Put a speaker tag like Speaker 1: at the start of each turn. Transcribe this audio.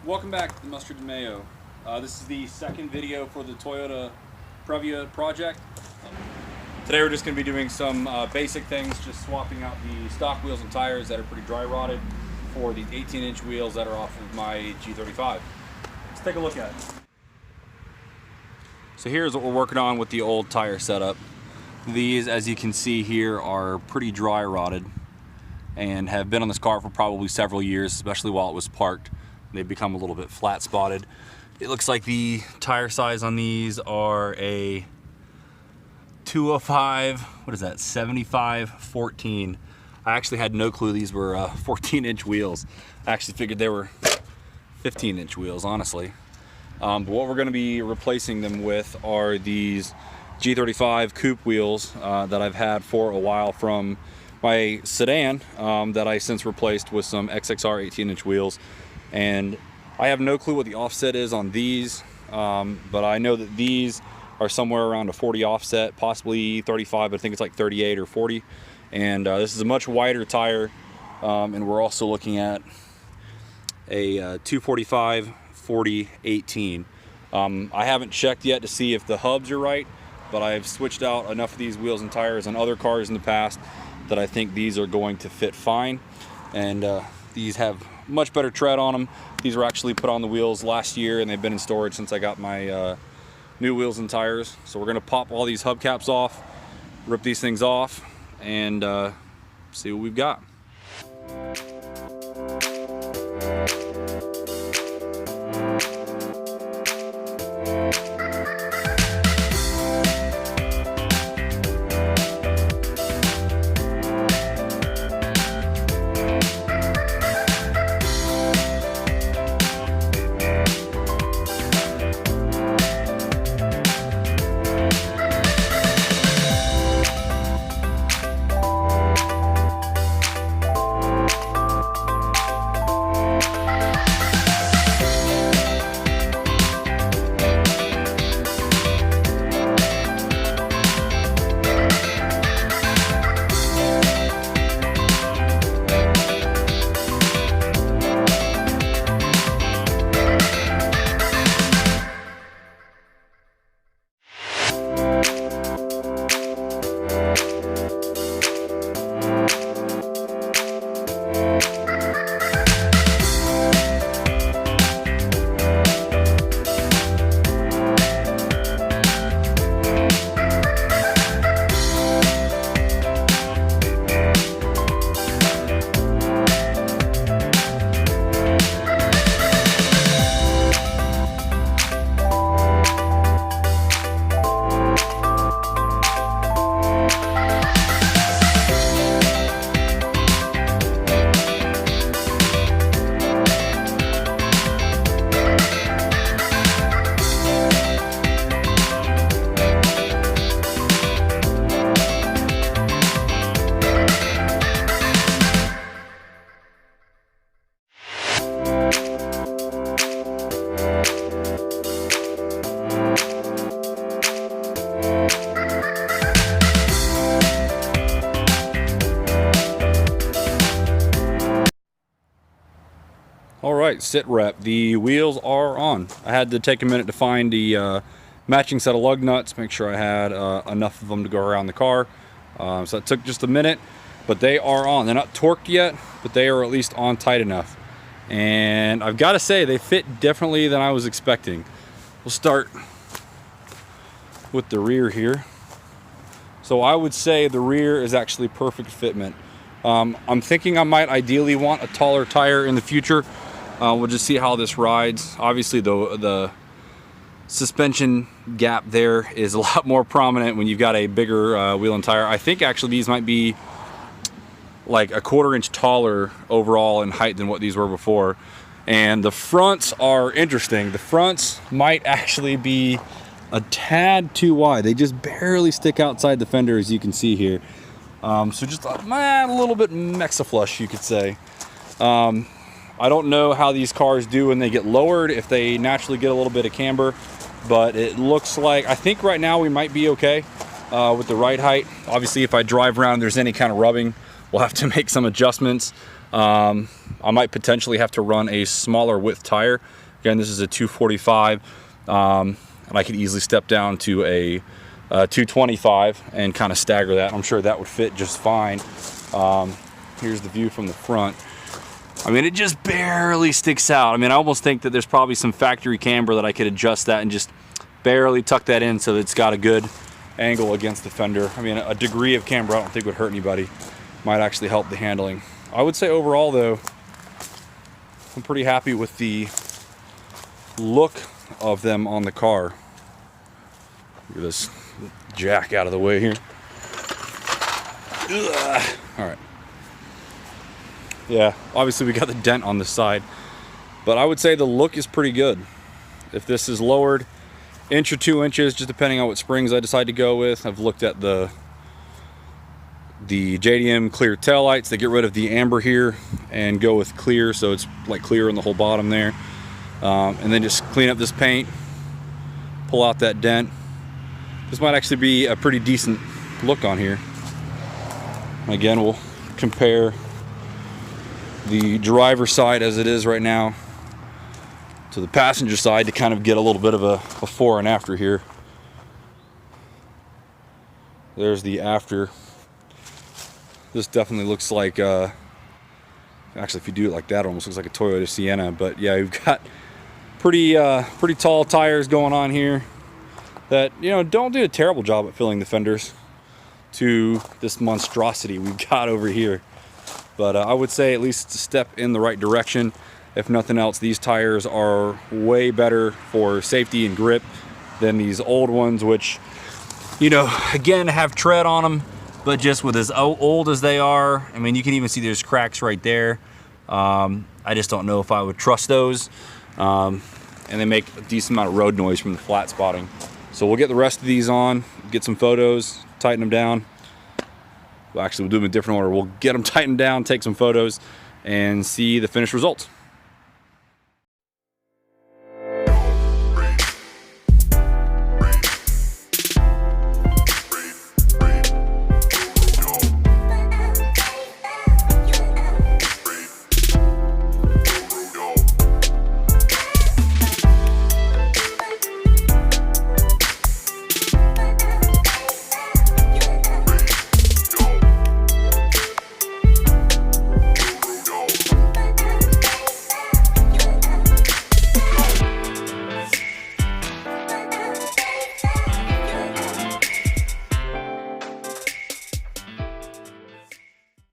Speaker 1: Welcome back to the Mustard and Mayo. This is the second video for the Toyota Previa project. Today we're just going to be doing some basic things, just swapping out the stock wheels and tires that are pretty dry rotted for the 18-inch wheels that are off of my G35. Let's take a look at it. So here's what we're working on with the old tire setup. These, as you can see here, are pretty dry rotted and have been on this car for probably several years, especially while it was parked. They've become a little bit flat spotted. It looks like the tire size on these are a 205, what is that, 75/14. I actually had no clue these were 14-inch wheels. I actually figured they were 15-inch wheels, honestly. But what we're gonna be replacing them with are these G35 coupe wheels that I've had for a while from my sedan that I since replaced with some XXR 18-inch wheels. And I have no clue what the offset is on these, but I know that these are somewhere around a 40 offset, possibly 35, but I think it's like 38 or 40. And this is a much wider tire, and we're also looking at a 245/40/18. I haven't checked yet to see if the hubs are right, but I've switched out enough of these wheels and tires on other cars in the past that I think these are going to fit fine. And these have much better tread on them. These were actually put on the wheels last year and they've been in storage since I got my new wheels and tires. So we're gonna pop all these hubcaps off, rip these things off, and see what we've got. All right, sit rep. The wheels are on. I had to take a minute to find the matching set of lug nuts, make sure I had enough of them to go around the car. So it took just a minute, but they are on. They're not torqued yet, but they are at least on tight enough. And I've got to say, they fit differently than I was expecting. We'll start with the rear here. So I would say the rear is actually perfect fitment. I'm thinking I might ideally want a taller tire in the future. We'll just see how this rides. Obviously the suspension gap there is a lot more prominent when you've got a bigger wheel and tire. I think actually these might be like a 1/4 inch taller overall in height than what these were before. And the fronts are interesting. The fronts might actually be a tad too wide. They just barely stick outside the fender, as you can see here. So just a little bit Mexiflush, you could say. I don't know how these cars do when they get lowered, if they naturally get a little bit of camber, but it looks like, I think right now we might be okay with the ride height. Obviously, if I drive around, there's any kind of rubbing, we'll have to make some adjustments. I might potentially have to run a smaller width tire. Again, this is a 245, and I could easily step down to a 225 and kind of stagger that. I'm sure that would fit just fine. Here's the view from the front. I mean, it just barely sticks out. I mean, I almost think that there's probably some factory camber that I could adjust that and just barely tuck that in so that it's got a good angle against the fender. I mean, a degree of camber I don't think would hurt anybody. Might actually help the handling. I would say overall though, I'm pretty happy with the look of them on the car. Get this jack out of the way here. Ugh. All right. Yeah, obviously we got the dent on the side, but I would say the look is pretty good. If this is lowered inch or 2 inches, just depending on what springs I decide to go with. I've looked at the JDM clear taillights. They get rid of the amber here and go with clear, so it's like clear in the whole bottom there. And then just clean up this paint, pull out that dent. This might actually be a pretty decent look on here. Again, we'll compare the driver side as it is right now to the passenger side to kind of get a little bit of a before and after here. There's the after. This definitely looks like, actually if you do it like that, it almost looks like a Toyota Sienna. But yeah, you've got pretty tall tires going on here that, you know, don't do a terrible job at filling the fenders to this monstrosity we've got over here. But I would say at least a step in the right direction. If nothing else, these tires are way better for safety and grip than these old ones, which, you know, again, have tread on them, but just with as old as they are, I mean, you can even see there's cracks right there. I just don't know if I would trust those. And they make a decent amount of road noise from the flat spotting. So we'll get the rest of these on, get some photos, tighten them down. Well, actually, we'll do them in a different order. We'll get them tightened down, take some photos, and see the finished results.